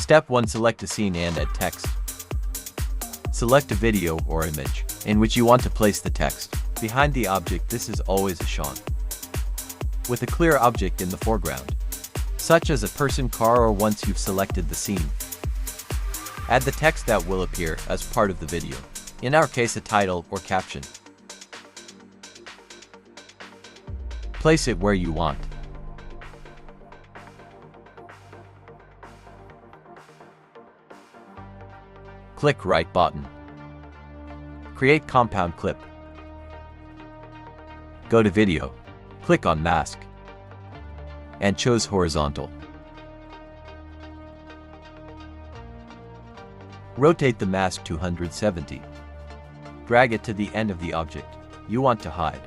Step 1. Select a scene and add text. Select a video or image in which you want to place the text. Behind the object, this is always a shot with a clear object in the foreground, such as a person, car, or once you've selected the scene, add the text that will appear as part of the video. In our case, a title or caption. Place it where you want. Click right button. Create compound clip. Go to video. Click on mask and choose horizontal. Rotate the mask 270. Drag it to the end of the object you want to hide.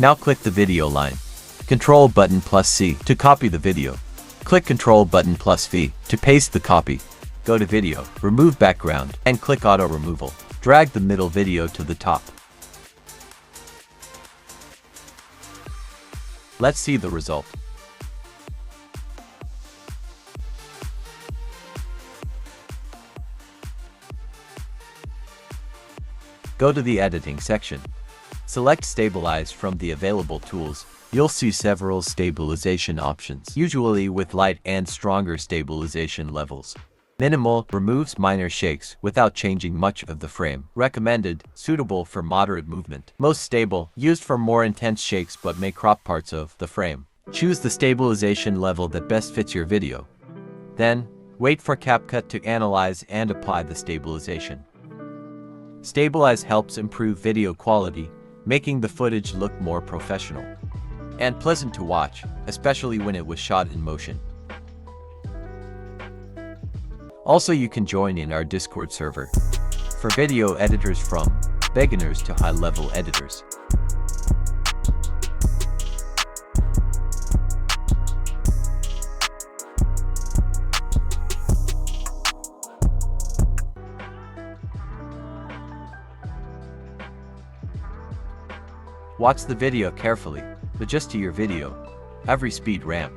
Now click the video line. Control button plus C to copy the video. Click Control button plus V to paste the copy. Go to video, remove background, and click auto removal. Drag the middle video to the top. Let's see the result. Go to the editing section. Select Stabilize from the available tools. You'll see several stabilization options, usually with light and stronger stabilization levels. Minimal removes minor shakes without changing much of the frame. Recommended, suitable for moderate movement. Most stable, used for more intense shakes but may crop parts of the frame. Choose the stabilization level that best fits your video. Then, wait for CapCut to analyze and apply the stabilization. Stabilize helps improve video quality, making the footage look more professional and pleasant to watch, especially when it was shot in motion. Also, you can join in our Discord server for video editors from beginners to high-level editors. Watch the video carefully. Adjust to your video every speed ramp.